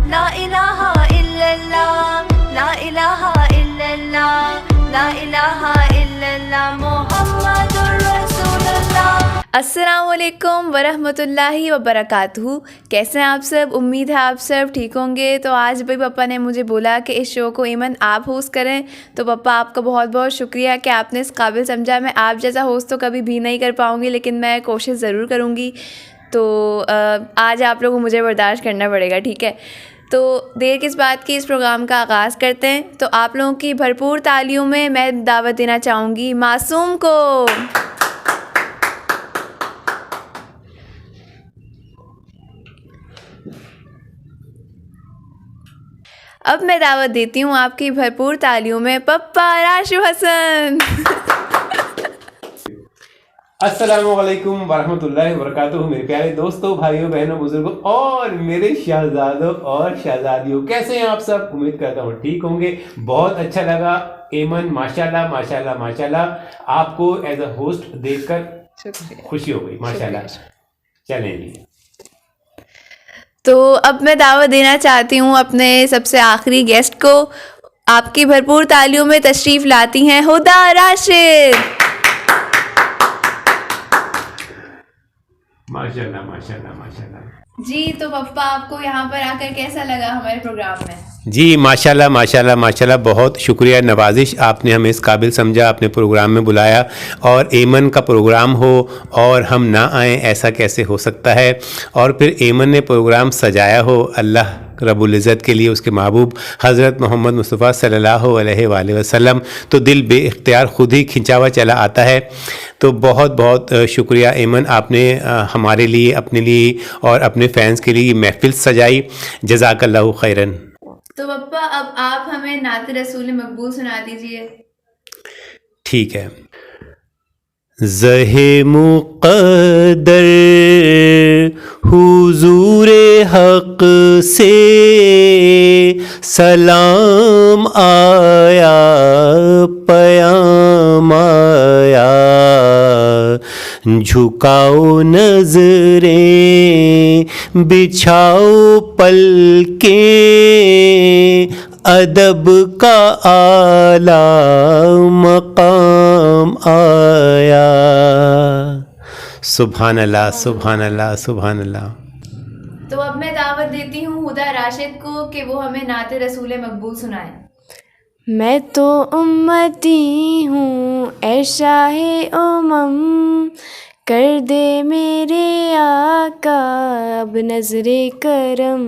ला इलाहा इल्लल्लाह, ला इलाहा इल्लल्लाह, ला इलाहा इल्लल्लाह मुहम्मदुर रसूलुल्लाह। अस्सलामुअलैकुम वरहमतुल्लाहि वबरकातुहू। कैसे हैं आप सब? उम्मीद है आप सब ठीक होंगे। तो आज भाई पापा ने मुझे बोला कि इस शो को ईमन आप होस्ट करें, तो पापा आपका बहुत बहुत शुक्रिया कि आपने इस काबिल समझा। मैं आप जैसा होस्ट तो कभी भी नहीं कर पाऊँगी, लेकिन मैं कोशिश ज़रूर करूँगी। तो आज आप लोगों को मुझे बर्दाश्त करना पड़ेगा, ठीक है? तो देर किस बात की, इस प्रोग्राम का आगाज़ करते हैं। तो आप लोगों की भरपूर तालियों में मैं दावत देना चाहूँगी मासूम को। अब मैं दावत देती हूँ आपकी भरपूर तालियों में पप्पा राशु हसन। अस्सलामुअलैकुम वरहमतुल्लाहि वबरकातुहू। मेरे प्यारे दोस्तों, भाइयों, बहनों, बुजुर्गों और मेरे शहजादों और शहजादियों, कैसे हैं आप सब? उम्मीद करता हूँ ठीक होंगे। बहुत अच्छा लगा एमन, माशाल्लाह माशाल्लाह माशाल्लाह। आपको एज अ होस्ट देखकर खुशी हो गई, माशाल्लाह। चलें। तो अब मैं दावत देना चाहती हूँ अपने सबसे आखिरी गेस्ट को। आपकी भरपूर तालियों में तशरीफ़ लाती हैं हुदा राशिद। माशाल्लाह माशाल्लाह माशाल्लाह। जी, तो पप्पा आपको यहाँ पर आकर कैसा लगा हमारे प्रोग्राम में? जी माशाल्लाह माशाल्लाह माशाल्लाह, बहुत शुक्रिया नवाजिश। आपने हमें इस काबिल समझा, अपने प्रोग्राम में बुलाया, और एमन का प्रोग्राम हो और हम ना आएँ, ऐसा कैसे हो सकता है? और फिर एमन ने प्रोग्राम सजाया हो अल्लाह रब्बुल इज़्ज़त के लिए, उसके महबूब हज़रत मोहम्मद मुस्तफ़ा सल्लल्लाहु अलैहि वसल्लम, तो दिल बेइख्तियार खुद ही खिंचा हुआ चला आता है। तो बहुत बहुत शुक्रिया एमन, आपने हमारे लिए, अपने लिए और अपने फैंस के लिए महफिल सजाई। जज़ाकल्लाहु खैरन। तो पप्पा अब आप हमें नात रसूल मकबूल सुना दीजिए। ठीक है। ज़हे मुक़द्दर हुज़ूरे हक़ से सलाम आया, पयाम आया, झुकाओ नज़रें, बिछाओ पलकें, अदब का आला मकाम आया। सुभान अल्लाह सुभान अल्लाह सुभान अल्लाह। तो अब मैं दावत देती हूँ हुदा राशिद को कि वो हमें नात रसूल मकबूल सुनाए। मैं तो उम्मती हूँ ऐ शाहे उमम, कर दे मेरे आका अब नज़रे करम।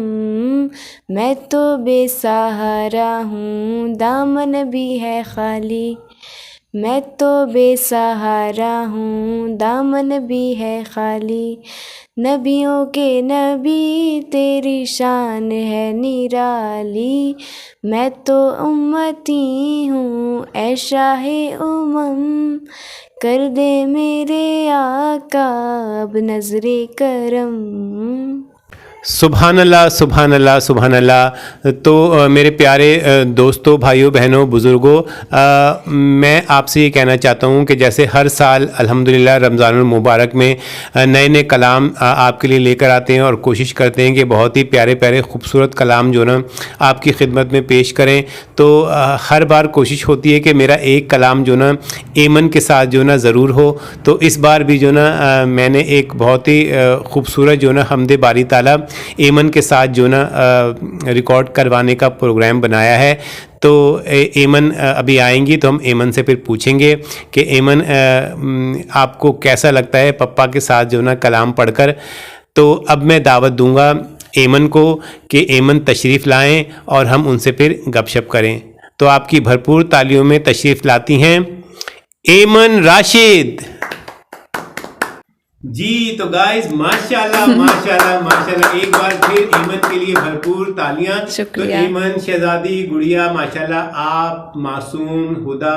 मैं तो बेसहारा हूँ, दामन भी है खाली। मैं तो बेसहारा हूँ, दामन भी है खाली। नबियों के नबी तेरी शान है निराली। मैं तो उम्मती हूँ ऐ शाहे उमम, कर दे मेरे आका अब नज़रे करम। सुभान अल्लाह सुभान अल्लाह सुभान अल्लाह। तो मेरे प्यारे दोस्तों, भाइयों, बहनों, बुज़ुर्गों, मैं आपसे ये कहना चाहता हूँ कि जैसे हर साल अल्हम्दुलिल्लाह रमज़ानुल मुबारक में नए नए कलाम आपके लिए लेकर आते हैं और कोशिश करते हैं कि बहुत ही प्यारे प्यारे खूबसूरत कलाम जो ना आपकी खिदमत में पेश करें। तो हर बार कोशिश होती है कि मेरा एक कलाम जो ना एमन के साथ जो ना ज़रूर हो। तो इस बार भी जो ना मैंने एक बहुत ही खूबसूरत जो ना हमदे बारी ताला एमन के साथ जो ना रिकॉर्ड करवाने का प्रोग्राम बनाया है। तो एमन अभी आएंगी तो हम एमन से फिर पूछेंगे कि एमन आपको कैसा लगता है पप्पा के साथ जो ना कलाम पढ़कर। तो अब मैं दावत दूंगा एमन को कि एमन तशरीफ़ लाएं और हम उनसे फिर गपशप करें। तो आपकी भरपूर तालियों में तशरीफ़ लाती हैं एमन राशिद जी। तो गाइस माशाल्लाह माशाल्लाह माशाल्लाह, एक बार फिर एमन के लिए भरपूर तालियां। तो एमन शहजादी गुड़िया, माशाल्लाह आप, मासूम, हुदा,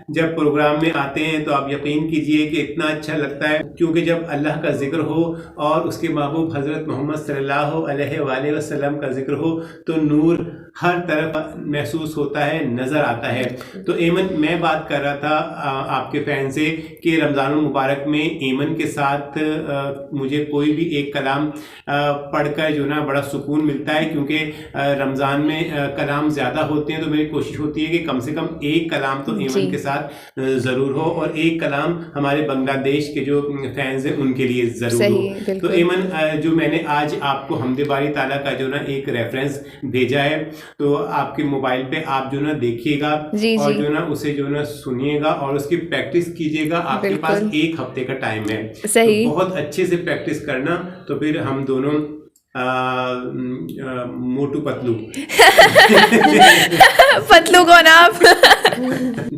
जब प्रोग्राम में आते हैं तो आप यकीन कीजिए कि इतना अच्छा लगता है, क्योंकि जब अल्लाह का जिक्र हो और उसके महबूब हज़रत मोहम्मद सल्लल्लाहु अलैहि वसल्लम का जिक्र हो तो नूर हर तरफ महसूस होता है, नज़र आता है। तो एमन, मैं बात कर रहा था आपके फ़ैन से कि रमज़ान मुबारक में एमन के साथ मुझे कोई भी एक कलाम पढ़कर जो ना बड़ा सुकून मिलता है, क्योंकि रमज़ान में कलाम ज़्यादा होते हैं तो मेरी कोशिश होती है कि कम से कम एक कलाम तो एमन के साथ ज़रूर हो और एक कलाम हमारे बांग्लादेश के जो फैंस हैं उनके लिए ज़रूर हो। तो एमन, जो मैंने आज आपको हमदे बारी ताला का जो ना एक रेफरेंस भेजा है, तो आपके मोबाइल पे आप जो ना देखिएगा और जो ना उसे जो ना सुनिएगा और उसकी प्रैक्टिस कीजिएगा। आपके पास एक हफ्ते का टाइम है, सही। तो बहुत अच्छे से प्रैक्टिस करना, तो फिर हम दोनों मोटू पतलू पतलू कौन आप?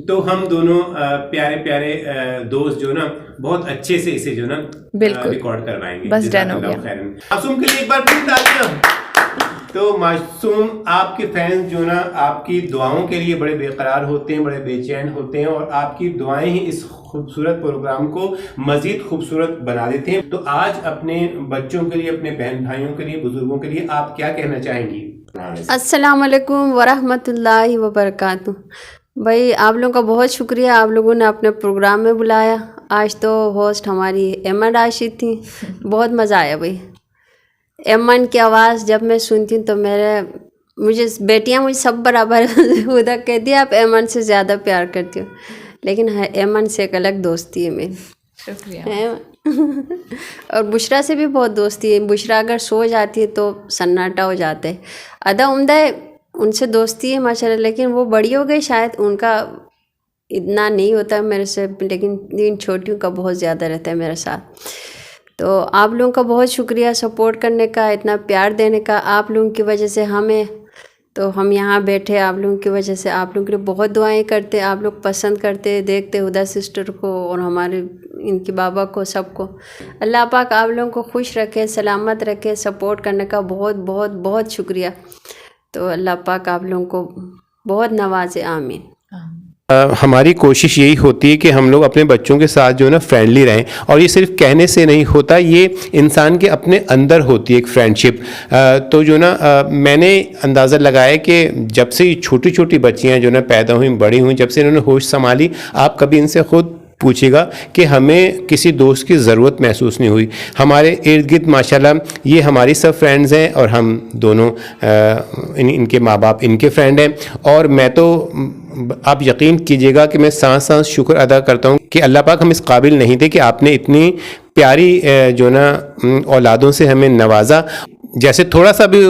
तो हम दोनों प्यारे प्यारे दोस्त जो ना बहुत अच्छे से इसे जो ना रिकॉर्ड करवाएंगे। बस डन हो गया। मासूम के लिए एक बार फिर तालियां। तो मासूम, आपके फैंस जो ना आपकी दुआओं के लिए बड़े बेकरार होते हैं, बड़े बेचैन होते हैं और आपकी दुआएं ही इस खूबसूरत प्रोग्राम को मजीद खूबसूरत बना देते हैं। तो आज अपने बच्चों के लिए, अपने बहन भाइयों के लिए, बुजुर्गों के लिए आप क्या कहना चाहेंगी? अस्सलाम वालेकुम वरहमतुल्लाहि वबरकातुहू। भाई, आप लोगों का बहुत शुक्रिया, आप लोगों ने अपने प्रोग्राम में बुलाया। आज तो होस्ट हमारी एमन राशिद थी, बहुत मज़ा आया भाई। एमन की आवाज़ जब मैं सुनती हूँ तो मुझे बेटियाँ मुझे सब बराबर उधर कहती है आप एमन से ज़्यादा प्यार करती हो, लेकिन एमन से एक अलग दोस्ती है मेरी। शुक्रिया। और बुशरा से भी बहुत दोस्ती है। बुशरा अगर सो जाती है तो सन्नाटा हो जाता है। अदा उम्दा है, उनसे दोस्ती है माशाल्लाह, लेकिन वो बड़ी हो गई, शायद उनका इतना नहीं होता मेरे से, लेकिन इन छोटियों का बहुत ज़्यादा रहता है मेरे साथ। तो आप लोगों का बहुत शुक्रिया सपोर्ट करने का, इतना प्यार देने का। आप लोगों की वजह से तो हम यहाँ बैठे, आप लोगों की वजह से। आप लोगों के लिए बहुत दुआएं करते, आप लोग पसंद करते, देखते हुदा सिस्टर को और हमारे इनके बाबा को, सबको। अल्लाह पाक आप लोगों को खुश रखे, सलामत रखे। सपोर्ट करने का बहुत बहुत बहुत शुक्रिया। तो अल्लाह पाक आप लोगों को बहुत नवाजे, आमीन। हमारी कोशिश यही होती है कि हम लोग अपने बच्चों के साथ जो है ना फ्रेंडली रहें, और ये सिर्फ कहने से नहीं होता, ये इंसान के अपने अंदर होती है एक फ्रेंडशिप। तो जो ना मैंने अंदाज़ा लगाया कि जब से ये छोटी छोटी बच्चियां जो ना पैदा हुई, बड़ी हुई, जब से इन्होंने होश संभाली, आप कभी इनसे खुद पूछेगा कि हमें किसी दोस्त की ज़रूरत महसूस नहीं हुई। हमारे इर्द गिर्द माशाल्लाह ये हमारी सब फ्रेंड्स हैं और हम दोनों इनके माँ बाप इनके फ्रेंड हैं। और मैं तो, आप यकीन कीजिएगा कि मैं सांस सांस शुक्र अदा करता हूँ कि अल्लाह पाक हम इस काबिल नहीं थे कि आपने इतनी प्यारी जो ना औलादों से हमें नवाजा। जैसे थोड़ा सा भी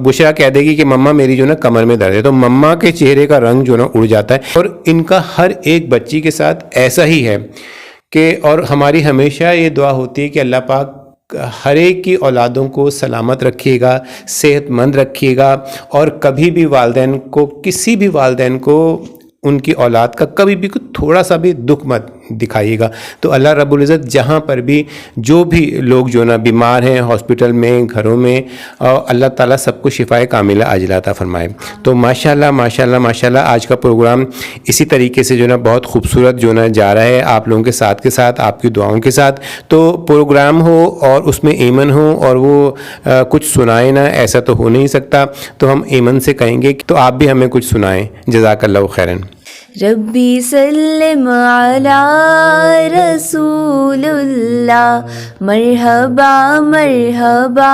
बुशरा कह देगी कि मम्मा मेरी जो ना कमर में दर्द है, तो मम्मा के चेहरे का रंग जो ना उड़ जाता है। और इनका हर एक बच्ची के साथ ऐसा ही है कि, और हमारी हमेशा ये दुआ होती है कि अल्लाह पाक हर एक की औलादों को सलामत रखिएगा, सेहतमंद रखिएगा, और कभी भी वालिदैन को, किसी भी वालिदैन को उनकी औलाद का कभी भी थोड़ा सा भी दुख मत दिखाइएगा। तो अल्लाह रब्बुल इज़्ज़त जहाँ पर भी जो भी लोग जो ना बीमार हैं, हॉस्पिटल में, घरों में, अल्लाह ताला सबको शिफाए कामिला आजिला अता फरमाए। तो माशाल्लाह माशाल्लाह माशाल्लाह आज का प्रोग्राम इसी तरीके से जो ना बहुत खूबसूरत जो ना जा रहा है, आप लोगों के साथ आपकी दुआओं के साथ। तो प्रोग्राम हो और उसमें ईमन हो और वो कुछ सुनाए ना, ऐसा तो हो नहीं सकता। तो हम ईमन से कहेंगे तो आप भी हमें कुछ सुनाएं। जज़ाकल्लाहु खैरन। रब्बी सल्लिम अला रसूलुल्लाह, मरहबा मरहबा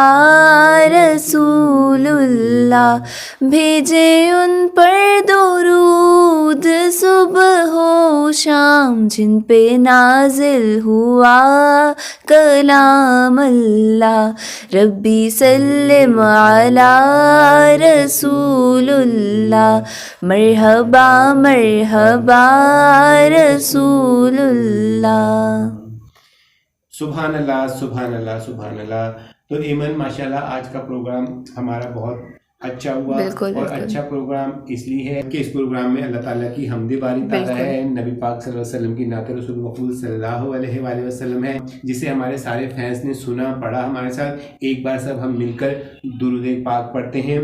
रसूलुल्लाह। भेजे उन पर दुरूद सुबह हो शाम, जिन पे नाजिल हुआ कलाम अल्लाह। रब्बी सल्लिम अला रसूलुल्लाह, मरहबा मरहबा रसूलुल्लाह। सुभान अल्लाह सुभान अल्लाह सुभान अल्लाह। तो ईमन माशाल्लाह आज का प्रोग्राम हमारा बहुत अच्छा हुआ। और अच्छा प्रोग्राम इसलिए है कि इस प्रोग्राम में अल्लाह ताला की हमदे बारी ताला है, नबी पाक सल्लल्लाहु अलैहि वसल्लम की नात रसूल मक़बूल सल्लल्लाहु अलैहि वसल्लम है, जिसे हमारे सारे फैंस ने सुना, पढ़ा हमारे साथ। एक बार सब हम मिलकर दुरूद पाक पढ़ते हैं।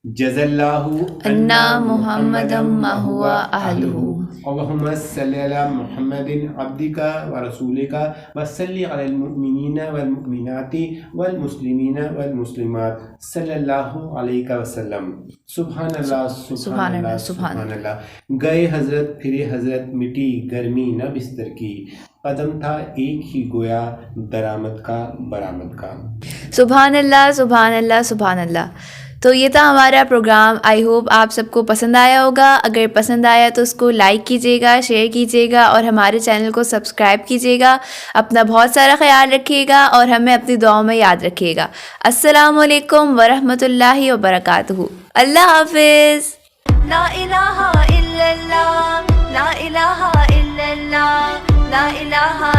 जज़ल्लाहु अन्ना मुहम्मदम महुआ अहलुहु। अल्लाहुम्मा सल्लि अला मुहम्मदिन अब्दिका व रसूलिका व सल्लि अलल मुमिनीना वल मुमिनाति वल मुस्लिमीना वल मुस्लिमात सल्लल्लाहु अलैहि वसल्लम। सुभानअल्लाह सुभानअल्लाह सुभानअल्लाह। गए हजरत फिरे हजरत, मिटी गर्मी न बिस्तर की, कदम था एक ही गोया दरामद का बरामद का। सुभान अल्लाह सुभान अल्लाह सुभान अल्लाह। तो ये था हमारा प्रोग्राम। आई होप आप सबको पसंद आया होगा। अगर पसंद आया तो उसको लाइक कीजिएगा, शेयर कीजिएगा और हमारे चैनल को सब्सक्राइब कीजिएगा। अपना बहुत सारा ख्याल रखिएगा और हमें अपनी दुआओं में याद रखिएगा। अस्सलामु अलैकुम वरहमतुल्लाहि वबरकातुहू। अल्लाह हाफिज़। ला इलाहा इल्लल्लाह, ला इलाहा इल्लल्लाह, ला इलाहा